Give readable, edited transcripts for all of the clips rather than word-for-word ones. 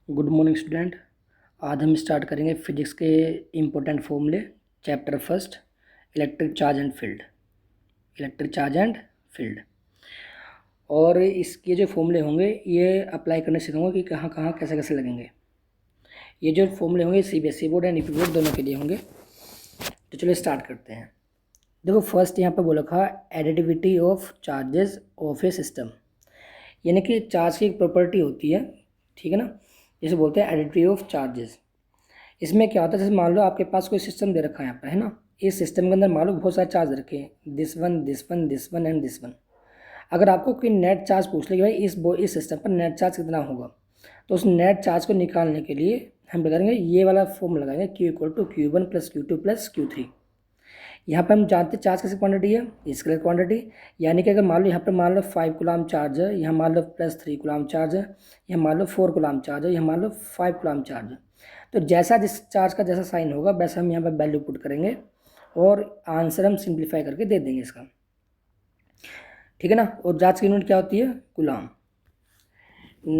Good morning student. आज हम start करेंगे फिजिक्स के इम्पोर्टेंट फॉर्मूले। Chapter first, electric charge and field. Electric charge and field. और इसके जो फॉर्मूले होंगे ये अप्लाई करने सीखूंगा कि कहाँ कहाँ कैसे कैसे लगेंगे। ये जो फॉर्मूले होंगे CBSE board and UP board दोनों के लिए होंगे। तो चलिए स्टार्ट करते हैं। देखो फर्स्ट यहाँ पर बोला था additivity of charges of A system, यानी कि चार्ज की एक प्रॉपर्टी होती है, ठीक है ना, जिसे बोलते हैं एडिटिविटी ऑफ चार्जेस। इसमें क्या होता है, जैसे मान लो आपके पास कोई सिस्टम दे रखा है यहाँ पर, है ना। इस सिस्टम के अंदर मान लो बहुत सारे चार्ज रखे हैं, this one this one this one and this one. अगर आपको कोई नेट चार्ज पूछ ले कि भाई इस सिस्टम पर नेट चार्ज कितना होगा, तो उस नेट चार्ज को निकालने के लिए हम करेंगे ये वाला फॉर्म लगाएंगे, Q equal to Q1 plus Q2 plus Q3। यहाँ पर हम जानते हैं चार्ज कैसी क्वांटिटी है, स्केलर क्वांटिटी। यानी कि अगर मान लो यहाँ पर मान लो 5 कूलम चार्ज है, यहाँ मान लो प्लस 3 कूलम चार्ज है, यहाँ मान लो 4 कूलम चार्ज है, यहाँ मान लो 5 कूलम चार्ज है। तो जैसा जिस चार्ज का जैसा साइन होगा वैसा हम यहाँ पर वैल्यू पुट करेंगे और आंसर हम सिंप्लीफाई करके दे देंगे इसका, ठीक है ना। और चार्ज की यूनिट क्या होती है, कूलम।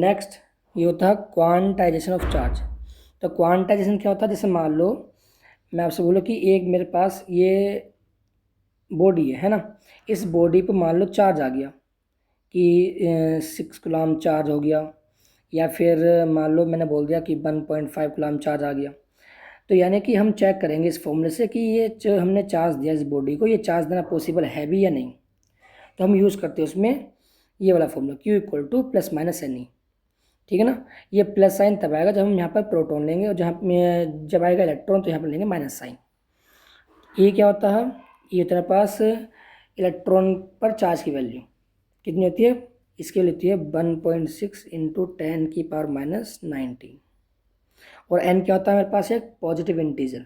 नेक्स्ट ये होता है क्वांटाइजेशन ऑफ चार्ज। तो क्वांटाइजेशन क्या होता है, जैसे मान लो मैं आपसे बोलूँ कि एक मेरे पास ये बॉडी है ना, इस बॉडी पर मान लो चार्ज आ गया कि 6 कूलम चार्ज हो गया, या फिर मान लो मैंने बोल दिया कि 1.5 कूलम चार्ज आ गया। तो यानी कि हम चेक करेंगे इस फॉर्मूले से कि ये जो हमने चार्ज दिया इस बॉडी को, ये चार्ज देना पॉसिबल है भी या नहीं। तो हम यूज़ करते हैं उसमें ये वाला formula Q equal to plus minus N E, ठीक है ना। ये प्लस साइन तब आएगा जब हम यहाँ पर प्रोटॉन लेंगे, और जहाँ जब आएगा इलेक्ट्रॉन तो यहाँ पर लेंगे माइनस साइन। ये क्या होता है, ये तेरे पास इलेक्ट्रॉन पर चार्ज की वैल्यू कितनी होती है, इसकी वैल्यू होती है 1.6 इंटू 10 की पावर माइनस 19। और n क्या होता है मेरे पास, एक पॉजिटिव इंटीजर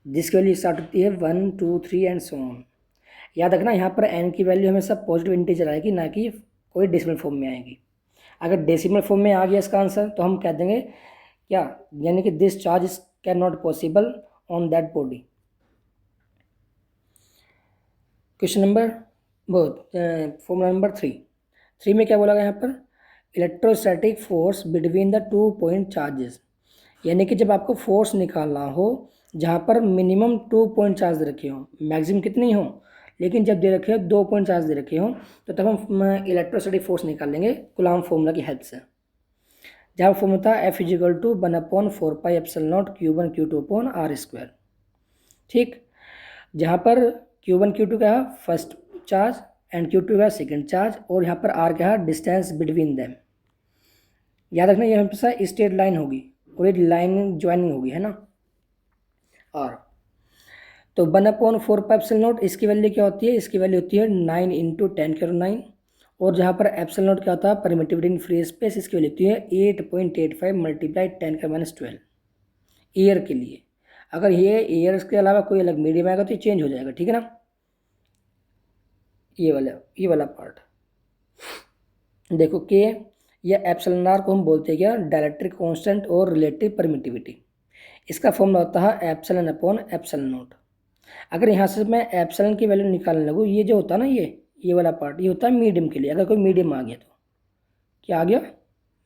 जिसकी वैल्यू स्टार्ट होती है 1 2 3 एंड सो ऑन। याद रखना यहाँ पर n की वैल्यू हमेशा पॉजिटिव इंटीजर आएगी, ना कि कोई डेसिमल फॉर्म में आएगी। अगर डेसिमल फॉर्म में आ गया इसका आंसर तो हम कह देंगे क्या, यानी कि this charge is can not possible on that body. Question number formula number 3 में क्या बोला गया यहाँ पर, electrostatic force between the 2 point charges. यानी कि जब आपको फोर्स निकालना हो जहाँ पर मिनिमम 2 पॉइंट चार्ज दे रखे हो, मैक्सिमम कितनी हो, लेकिन जब दे रखे हो 2 पॉइंट चार्ज दे रखे हो तो तब हम इलेक्ट्रोस्टैटिक फोर्स निकाल लेंगे कूलॉम फॉर्मूला की हेल्प से। जहाँ फॉर्मूला था F is equal to 1/4 pi epsilon not Q1 Q2 upon R square, ठीक। जहाँ पर Q1 Q2 का फर्स्ट चार्ज एंड Q2 का सेकंड चार्ज, और यहाँ पर R क्या है, डिस्टेंस बिटवीन देम। याद रखना ये हमेशा स्ट्रेट लाइन होगी और एक लाइन ज्वाइनिंग होगी, है ना। और तो 1/4 पाई एप्सिलॉन नॉट इसकी वैल्यू क्या होती है, इसकी वैल्यू होती है 9 इंटू 10⁹। और जहाँ पर एप्सिलॉन नॉट क्या होता है, परमिटिविटी इन फ्री स्पेस, इसकी वैल्यू होती है 8.85 मल्टीप्लाई 10⁻12 ईयर के लिए। अगर ये ईयर्स के अलावा कोई अलग मीडियम आएगा तो ये चेंज हो जाएगा, ठीक है ना। ये वाला पार्ट देखो कि ये एप्सिलॉन आर को हम बोलते हैं क्या, डाइलेक्ट्रिक कांस्टेंट और रिलेटिव परमिटिविटी। इसका फॉर्मूला होता है एप्सिलॉन अपॉन एप्सिलॉन नॉट। अगर यहाँ से मैं एप्सिलॉन की वैल्यू निकालने लगूँ, ये जो होता है ना, ये वाला पार्ट ये होता है मीडियम के लिए। अगर कोई मीडियम आ गया तो क्या आ गया,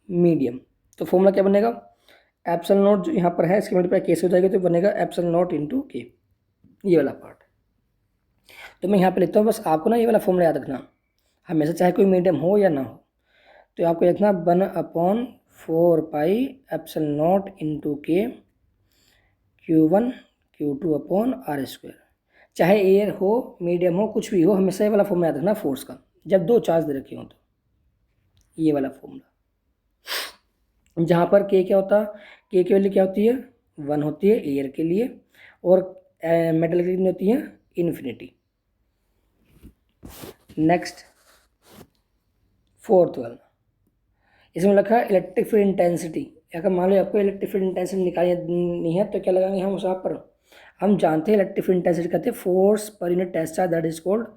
मीडियम। तो फॉर्मूला क्या बनेगा, एप्सिलॉन नॉट जो यहाँ पर है इसकी मल्टीप्लाई कैसे हो जाएगी, तो बनेगा एप्सिलॉन नॉट इंटू के, ये वाला पार्ट। तो मैं यहाँ पे लिखता हूँ, बस आपको ना ये वाला फॉर्मूला याद रखना हमेशा, चाहे कोई मीडियम हो या ना हो। तो आपको लिखना 1/4 पाई एप्सिलॉन नॉट इंटू के Q1 Q2 upon R square. चाहे एयर हो मीडियम हो कुछ भी हो, हमेशा ये वाला फॉर्मूला याद रखना फोर्स का, जब 2 चार्ज दे रखे हो तो ये वाला फॉर्मूला। जहाँ पर के क्या होता है, के की वैल्यू क्या होती है, 1 होती है एयर के लिए, और मेटल की होती है इन्फिनिटी। नेक्स्ट फोर्थ वाला, इसमें लिखा है इलेक्ट्रिक फील्ड इंटेंसिटी। अगर मान लो आपको इलेक्ट्रिक फील्ड इंटेंसिटी निकालनी है तो क्या लगाएंगे हम उस पर, हम जानते हैं इलेक्ट्रिक फील्ड इंटेंसिटी कहते हैं force per unit test charge, that is called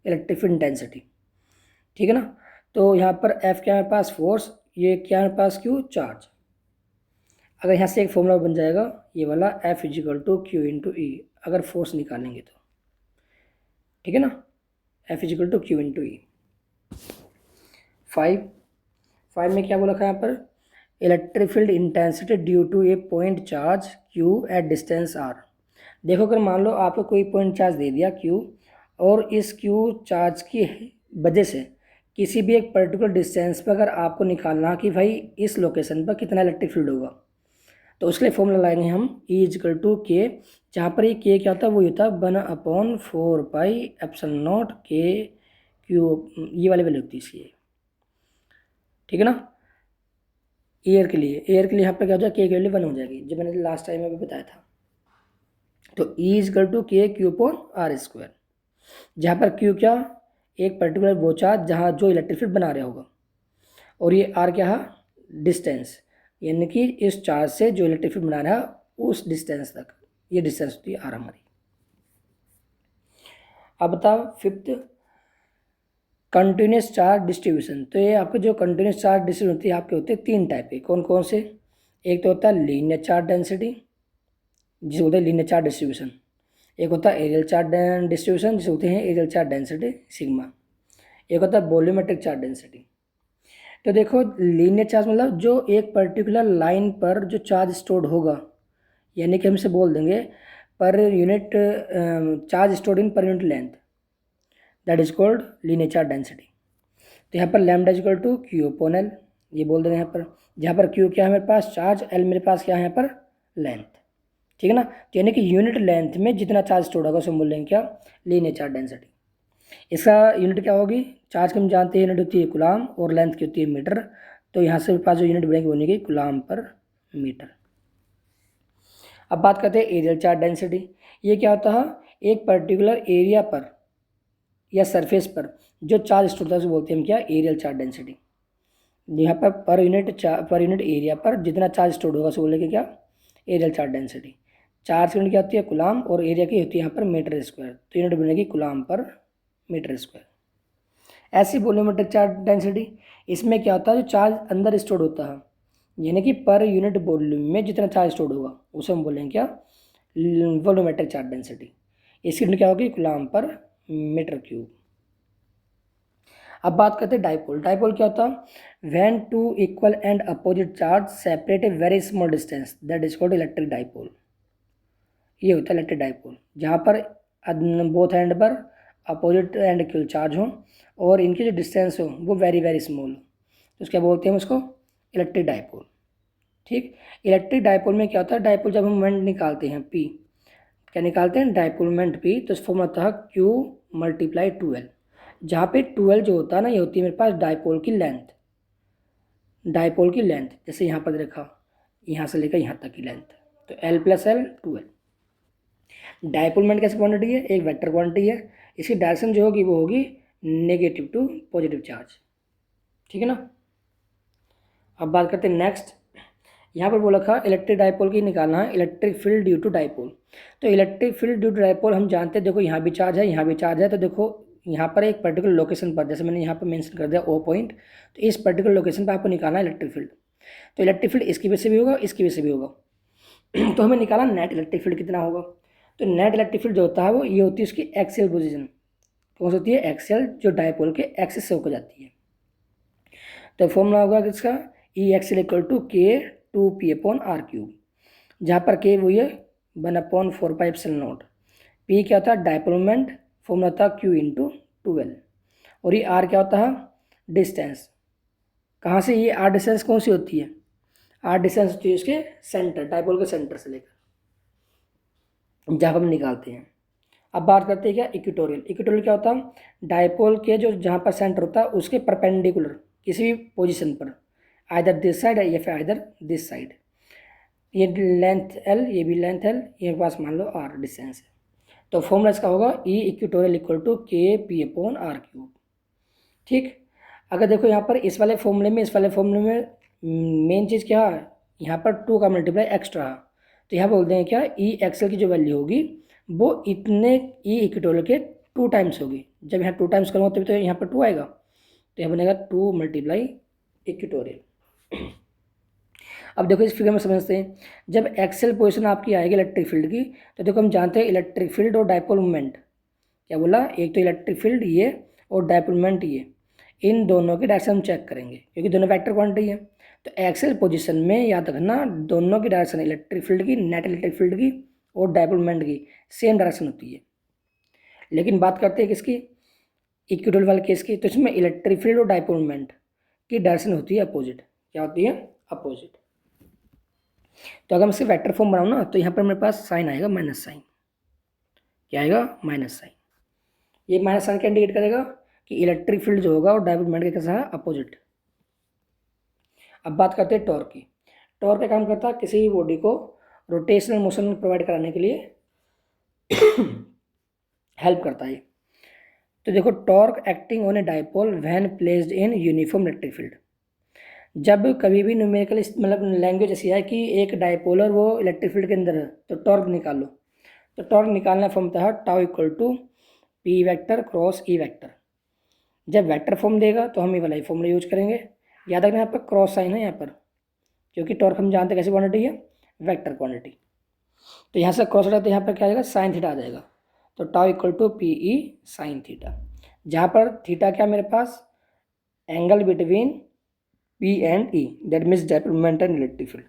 electric field intensity, ठीक है ना। तो यहाँ पर F क्या है मेरे पास, फोर्स, ये क्या है मेरे पास, Q चार्ज। अगर यहाँ से एक फॉर्मूला बन जाएगा ये वाला F is equal to Q into E, अगर फोर्स निकालेंगे तो, ठीक है ना, F is equal to Q into E. 5 में क्या बोला था यहाँ पर, electric field intensity due to a point charge Q at distance R. देखो अगर मान लो आपको कोई पॉइंट चार्ज दे दिया क्यू, और इस क्यू चार्ज की वजह से किसी भी एक पर्टिकुलर डिस्टेंस पर अगर आपको निकालना कि भाई इस लोकेशन पर कितना इलेक्ट्रिक फील्ड होगा, तो उसके लिए फॉर्मूला लगाएंगे हम E इजकल टू के, जहाँ पर ये के क्या होता है, वो होता है 1/4πε0 के क्यू, ये वाली वैल्यू होती है इसकी, ठीक है ना। एयर के लिए यहाँ पर क्या हो जाएगा, के वैल्यू 1 हो जाएगी, जो मैंने लास्ट टाइम में भी बताया था। तो E इजकल टू के क्यू अपॉन आर स्क्वायर, जहाँ पर क्यू क्या, एक पर्टिकुलर वो चार्ज जहाँ जो इलेक्ट्रिक फील्ड बना रहा होगा, और ये आर क्या है, डिस्टेंस, यानी कि इस चार्ज से जो इलेक्ट्रिक फील्ड बना रहा है उस डिस्टेंस तक, ये डिस्टेंस होती है आर हमारी। अब बताओ फिफ्थ, कंटिन्यूस चार्ज डिस्ट्रीब्यूशन। तो ये आपके जो कंटिन्यूस चार्ज डिस्ट्रीब्यूशन होती है आपके होते हैं 3 टाइप के। कौन कौन से? एक तो होता है लीनियर चार्ज डेंसिटी, जिसे होता है लीनियर चार्ज डिस्ट्रीब्यूशन। एक होता है एरियल चार्ज डिस्ट्रीब्यूशन, जिसे होते हैं एरियल चार्ज डेंसिटी सिग्मा। एक होता है वॉल्यूमेट्रिक चार्ज डेंसिटी। तो देखो लीनियर चार्ज मतलब जो एक पर्टिकुलर लाइन पर जो चार्ज स्टोर्ड होगा, यानी कि हम इसे बोल देंगे per unit charge stored in per unit length, that is called linear charge density. तो यहाँ पर lambda is equal to Q upon L, ये बोल देंगे यहाँ पर, जहाँ पर क्यू क्या है मेरे पास चार्ज, एल मेरे पास क्या है यहाँ पर लेंथ, ठीक है ना। तो यानी कि यूनिट लेंथ में जितना चार्ज स्टोर्ड होगा उसे हम बोल देंगे क्या, लीनियर चार्ज डेंसिटी। इसका यूनिट क्या होगी, चार्ज की हम जानते हैं यूनिट होती है कूलाम और लेंथ की होती है मीटर, तो यहाँ से मेरे पास जो यूनिट बनेगी वो बनेगी कूलाम पर मीटर। अब बात करते हैं एरियल चार्ज डेंसिटी। ये क्या होता है, एक पर्टिकुलर एरिया पर या सरफेस पर जो चार्ज स्टोर होता है उसे बोलते हैं हम क्या, एरियल चार्ज डेंसिटी। यहाँ पर यूनिट एरिया पर जितना चार्ज स्टोर होगा उसे बोलेंगे क्या, एरियल चार्ज डेंसिटी। चार्ज की यूनिट क्या होती है कूलाम, और एरिया की होती है यहाँ पर मीटर स्क्वायर, तो यूनिट बनेगी कूलाम पर मीटर स्क्वायर। ऐसी वॉल्यूमेट्रिक चार्ज डेंसिटी, इसमें क्या होता है जो चार्ज अंदर स्टोर होता है, यानी कि पर यूनिट वॉल्यूम में जितना चार्ज स्टोर होगा उसे हम बोलेंगे क्या, वॉल्यूमेट्रिक चार्ज डेंसिटी। इसकी यूनिट क्या होगी, कूलाम पर मीटर क्यूब। अब बात करते हैं डाइपोल। डाइपोल क्या होता है, when two equal and opposite charge separate a very small distance, that is called electric dipole. ये होता है इलेक्ट्रिक डाइपोल, जहाँ पर बोथ एंड पर अपोजिट एंड इक्वल चार्ज हो और इनकी जो डिस्टेंस हो वो वेरी वेरी स्मॉल हो, तो उसका बोलते हैं उसको इलेक्ट्रिक डाइपोल। ठीक, इलेक्ट्रिक डाइपोल में क्या होता है, डाइपोल जब हम मोमेंट निकालते हैं पी, क्या निकालते हैं, डाइपोल मोमेंट पी, तो इस फॉर्म होता है क्यू मल्टीप्लाई 2L, जहाँ पे 2L जो होता है ना, ये होती है मेरे पास डाइपोल की लेंथ। डाइपोल की लेंथ जैसे यहाँ पर देखा, यहाँ से लेकर यहाँ तक की लेंथ, तो L plus L 2L। Dipole moment कैसी क्वांटिटी है, एक वेक्टर क्वांटिटी है, इसकी डायरेक्शन जो होगी वो होगी नेगेटिव टू पॉजिटिव चार्ज, ठीक है ना। अब बात करते हैं नेक्स्ट, यहाँ पर बोला था इलेक्ट्रिक डाइपोल की निकालना है, electric field due to dipole. तो electric field due to dipole हम जानते हैं, देखो यहाँ भी चार्ज है यहाँ भी चार्ज है, तो देखो यहाँ पर एक पर्टिकुलर लोकेशन पर, जैसे मैंने यहाँ पर मेंशन कर दिया ओ पॉइंट, तो इस पर्टिकुलर लोकेशन पर आपको निकालना है इलेक्ट्रिक फील्ड। तो इलेक्ट्रिक फील्ड इसकी वजह से भी होगा, इसकी वजह से भी होगा। तो हमें निकाला नेट इलेक्ट्रिक फील्ड कितना होगा। तो नेट इलेक्ट्रिक फील्ड जो होता है वो ये होती है उसकी एक्सियल पोजीशन, कौन सी होती है, एक्सियल, जो डाइपोल के एक्सिस से होकर जाती है। तो फॉर्मूला होगा किसका, ई एक्सियल इक्वल टू के 2p अपॉन आर क्यूब, जहाँ पर के वो ये 1/4πε0। पी क्या होता है, डाइपोल मोमेंट, फॉर्मूला था क्यू इंटू 2L, और ये आर क्या होता है, डिस्टेंस। कहाँ से ये आर डिस्टेंस कौन सी होती है, आर डिस्टेंस होती है उसके सेंटर, डाइपोल के सेंटर से लेकर जहाँ पर हम निकालते हैं। अब बात करते हैं क्या, इक्वेटोरियल। इक्वेटोरियल क्या होता है, डाइपोल के जो जहाँ पर सेंटर होता है उसके परपेंडिकुलर किसी भी पोजीशन पर, आइदर दिस साइड या फिर आइदर दिस साइड। ये लेंथ L, ये भी लेंथ L, ये पास मान लो R डिस्टेंस है। तो फॉर्मूला इसका होगा E equatorial equal to KP upon R cube. ठीक, अगर देखो यहाँ पर इस वाले फॉर्मूले में, इस वाले फॉर्मूले में मेन चीज़ क्या है, यहाँ पर 2 का मल्टीप्लाई एक्स्ट्रा है, तो यहाँ बोलते हैं क्या, ई एक्सएल की जो वैल्यू होगी वो इतने ई इक्वेटोरियल के 2 टाइम्स होगी। जब यहाँ 2 टाइम्स करूँगा तभी तो यहाँ पर 2 आएगा, तो यहाँ बनेगा 2 मल्टीप्लाई इक्वेटोरियल। अब देखो इस फिगर में समझते हैं, जब एक्सेल पोजीशन आपकी आएगी इलेक्ट्रिक फील्ड की, तो देखो हम जानते हैं इलेक्ट्रिक फील्ड और डाइपोल मोमेंट, क्या बोला, एक तो इलेक्ट्रिक फील्ड ये और डाइपोल मोमेंट ये, इन दोनों की डायरेक्शन हम चेक करेंगे क्योंकि दोनों वेक्टर क्वांटिटी है। तो एक्सेल पोजीशन में याद रखना दोनों की डायरेक्शन, इलेक्ट्रिक फील्ड की, नेट इलेक्ट्रिक फील्ड की और डाइपोल मोमेंट की सेम डायरेक्शन होती है। लेकिन बात करते हैं किसकी, इक्विटोरियल वाले केस की, तो इसमें इलेक्ट्रिक फील्ड और डाइपोल मोमेंट की डायरेक्शन होती है अपोजिट। क्या होती है? अपोजिट। तो अगर मैं इसके वेक्टर फॉर्म बनाऊँ ना, तो यहाँ पर मेरे पास साइन आएगा माइनस साइन। क्या आएगा? Minus sine. ये माइनस साइन क्या इंडिकेट करेगा कि इलेक्ट्रिक फील्ड जो होगा और डाइपोल मोमेंट के कैसा है? अपोजिट। अब बात करते हैं टॉर्क की। टॉर्क का काम करता है किसी भी बॉडी को रोटेशनल मोशन प्रोवाइड कराने के लिए हेल्प करता है। तो देखो, torque acting on a dipole when placed in uniform electric field. जब कभी भी न्यूमेरिकल मतलब लैंग्वेज ऐसी है कि एक डाइपोलर वो इलेक्ट्रिक फील्ड के अंदर है, तो टॉर्क निकालो। तो टॉर्क निकालना फॉर्म था tau equal to P vector cross E vector. जब वेक्टर फॉर्म देगा तो हम ये वाला ही फॉर्मूला यूज करेंगे। याद रखना यहाँ पर क्रॉस साइन है यहाँ पर, क्योंकि टॉर्क हम जानते हैं कैसी क्वांटिटी है? Vector quantity. तो यहाँ से क्रॉस हटा तो यहाँ पर क्या आएगा? साइन थीटा आ जाएगा। तो tau equal to P E sine theta, जहाँ पर थीटा क्या मेरे पास? Angle between P and E, that means dipole moment and electric field.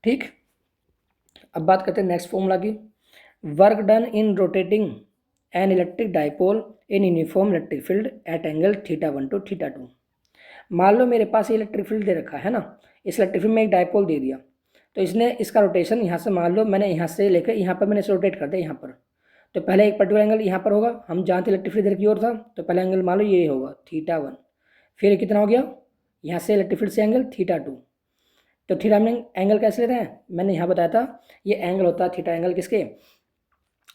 ठीक, अब बात करते हैं नेक्स्ट फॉर्मूला की। Work done in rotating an electric dipole in uniform electric field at angle θ1 to θ2। मान लो मेरे पास ये इलेक्ट्रिक फील्ड दे रखा है ना, इस इलेक्ट्रिक फील्ड में एक डाइपोल दे दिया, तो इसने इसका रोटेशन यहाँ से, मान लो मैंने यहाँ से लेकर यहाँ पर मैंने इसे रोटेट कर दिया यहाँ पर। तो पहले एक पर्टिकुलर एंगल यहाँ पर होगा, हम जानते इलेक्ट्रिक फील्ड इधर की ओर था, तो पहला एंगल मान लो ये होगा θ1। फिर कितना हो गया? यहाँ से इलेक्ट्रिक फील्ड से एंगल θ2। तो थीटा में एंगल कैसे लेते हैं? मैंने यहाँ बताया था, ये एंगल होता है थीटा एंगल किसके?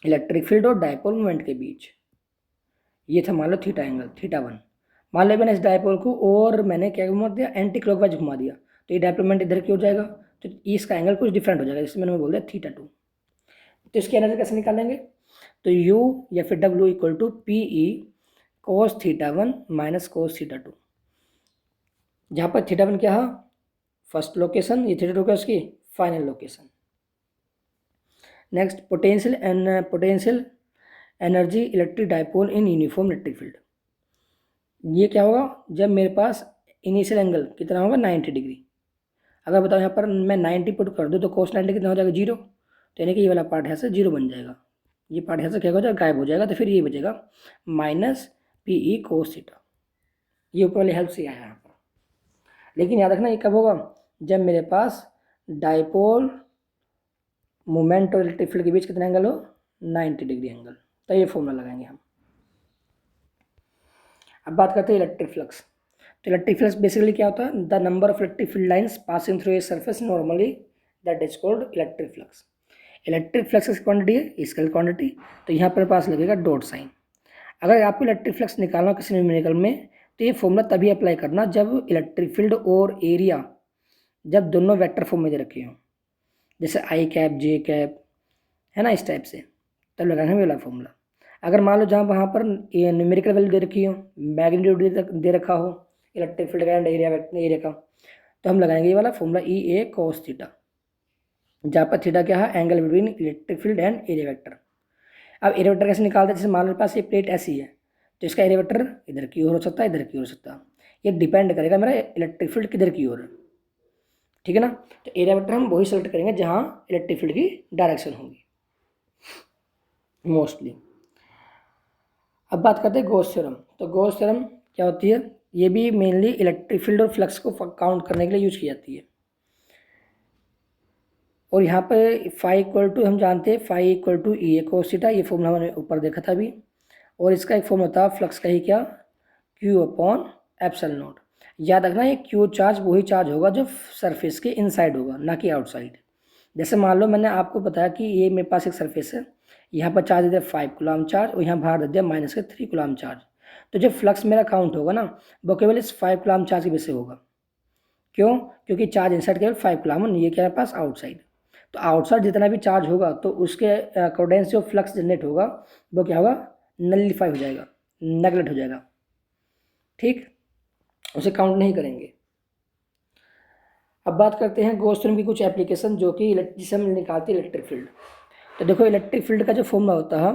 इलेक्ट्रिक फील्ड और डाइपोल मोमेंट के बीच। ये था मान लो थीटा एंगल θ1। मान लो मैंने इस डाइपोल को और मैंने क्या घुमा दिया? एंटी क्लॉकवाइज घुमा दिया, तो ये डाइपोल मोमेंट इधर की हो जाएगा, तो इसका एंगल कुछ डिफरेंट हो जाएगा, जिसमें मैंने बोल दिया θ2। तो इसकी एनर्जी कैसे निकालेंगे? तो U या फिर W equal to P E cos θ1 minus cos θ2, जहाँ पर θ1 क्या है? फर्स्ट लोकेशन, ये θ2 क्या उसकी final location. Next, potential energy electric dipole in uniform electric field. ये क्या होगा? जब मेरे पास इनिशियल एंगल कितना होगा? 90 डिग्री। अगर बताओ यहाँ पर मैं 90 पुट कर दूँ तो कोस 90 कितना हो जाएगा? 0। तो यानी कि ये वाला पार्ट यहाँ से 0 बन जाएगा, ये पार्ट यहाँ से क्या हो जाएगा? गायब हो जाएगा। तो फिर ये बचेगा माइनस पी ई कोस थीटा। ये ऊपर वाली हेल्प से आया यहाँ पर। लेकिन याद रखना ये कब होगा? जब मेरे पास डाइपोल मोमेंट और इलेक्ट्रिक फील्ड के बीच कितना एंगल हो? 90 डिग्री एंगल। तो ये फॉर्मूला लगाएंगे हम। अब बात करते हैं इलेक्ट्रिक फ्लक्स। तो इलेक्ट्रिक फ्लक्स बेसिकली क्या होता है? The number of electric field lines passing through a surface normally, that is called electric flux. Electric flux की क्वांटिटी है, इसका क्वांटिटी। तो यहाँ पर पास लगेगा डॉट साइन। अगर आपको इलेक्ट्रिक फ्लक्स निकालना किसी न्यूमेरिकल में, तो ये फॉर्मूला तभी अप्लाई करना जब इलेक्ट्रिक फील्ड और एरिया जब दोनों वेक्टर फॉर्म में दे रखे हों, जैसे आई कैप जे कैप है ना, इस टाइप से, तब लगाना है वाला फॉर्मूला। अगर मान लो जहाँ वहाँ पर न्यूमेरिकल वैल्यू दे रखी हो, मैग्नीट्यूड दे रखा हो इलेक्ट्रिक फील्ड का एंड एरिया का, तो हम लगाएंगे ये वाला फॉर्मूला ई ए कॉस थीटा, जहाँ पर थीटा क्या है? Angle between electric field and area vector. अब एरिया वेक्टर कैसे निकालते हैं? जैसे मान लो पास ये प्लेट ऐसी है, तो इसका एरिया वेक्टर इधर की ओर हो सकता है, इधर की ओर हो सकता है। ये डिपेंड करेगा मेरा इलेक्ट्रिक फील्ड किधर की ओर है, ठीक है ना। तो एरिया वेक्टर हम वही सेलेक्ट करेंगे जहाँ इलेक्ट्रिक फील्ड की डायरेक्शन होगी मोस्टली। अब बात करते हैं गॉस थ्योरम। तो गॉस थ्योरम क्या होती है? ये भी मेनली इलेक्ट्रिक फील्ड और फ्लक्स को काउंट करने के लिए यूज की जाती है। और यहाँ पर फाई इक्वल टू हम जानते हैं, phi equal to E A cos theta, ये फॉर्मूला हमने ऊपर देखा था अभी। और इसका एक फॉर्मूला था फ्लक्स का ही क्या? Q upon epsilon not. याद रखना ये क्यू चार्ज वही चार्ज होगा जो सरफेस के इनसाइड होगा, ना कि आउटसाइड। जैसे मान लो मैंने आपको बताया कि ये मेरे पास एक सरफेस है, यहाँ पर चार्ज दे दिया 5 कूलम चार्ज और यहाँ बाहर दे दिया माइनस के 3 कूलम चार्ज। तो जो फ्लक्स मेरा काउंट होगा ना, वो केवल इस 5 कूलम चार्ज की वजह से होगा। क्यों? क्योंकि चार्ज इनसाइड केवल 5 कूलम है, ये क्या है पास आउटसाइड। तो आउटसाइड जितना भी चार्ज होगा तो उसके अकॉर्डेंस जो फ्लक्स जनरेट होगा वो क्या होगा? नलिफाई हो जाएगा, नेगलेक्ट हो जाएगा, ठीक, उसे काउंट नहीं करेंगे। अब बात करते हैं गॉस थ्योरम की कुछ एप्लीकेशन जो कि जिसे हम निकालते हैं इलेक्ट्रिक फील्ड। तो देखो इलेक्ट्रिक फील्ड का जो फॉर्मूला होता है,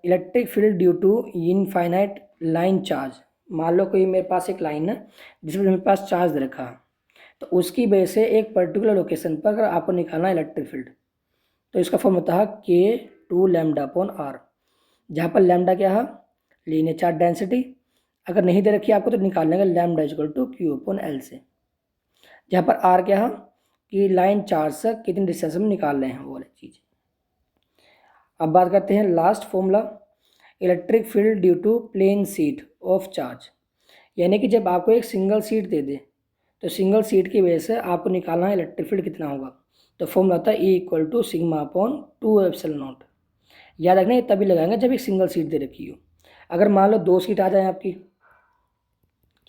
electric field due to infinite line charge मान लो कोई मेरे पास एक लाइन है जिसमें मेरे पास चार्ज दे रखा है, तो उसकी वजह से एक पर्टिकुलर लोकेशन पर अगर आपको निकालना है इलेक्ट्रिक फील्ड, तो इसका फॉर्म होता है K2 लैम्डा अपॉन आर, जहाँ पर लैम्डा क्या है, लीनियर चार्ज डेंसिटी। अगर नहीं दे रखी है आपको तो निकाल लेंगे lambda equal to Q upon L से, जहाँ पर आर क्या है कि लाइन चार्ज से कितनी डिस्टेंस में निकाल रहे हैं वो वाली चीज़। अब बात करते हैं last formula, electric field due to plane sheet of charge, यानी कि जब आपको एक सिंगल सीट दे दे तो सिंगल सीट की वजह से आपको निकालना है इलेक्ट्रिक फील्ड कितना होगा, तो फॉर्मूला होता है E equal to sigma upon 2 epsilon not. याद रखना ये तभी लगाएंगे जब एक सिंगल सीट दे रखी हो। अगर मान लो 2 सीट आ जाए आपकी,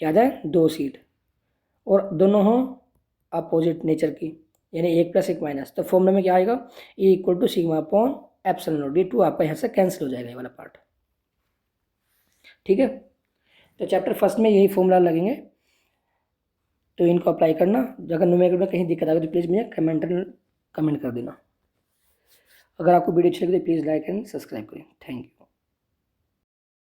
क्या आ जाए 2 सीट, और दोनों हो अपोजिट नेचर की, यानी 1 प्लस 1 माइनस, तो फॉर्मूला में क्या आएगा E equal to sigma upon epsilon not. ये 2 आपका यहाँ से कैंसिल हो जाएगा ये वाला पार्ट। ठीक है, तो चैप्टर फर्स्ट में यही फॉर्मूला लगेंगे, तो इनको अप्लाई करना। अगर न्यूमेरिकल में कहीं दिक्कत आए तो प्लीज़ मुझे कमेंट कर देना। अगर आपको वीडियो अच्छी लगी तो प्लीज़ लाइक एंड सब्सक्राइब करें। Thank you.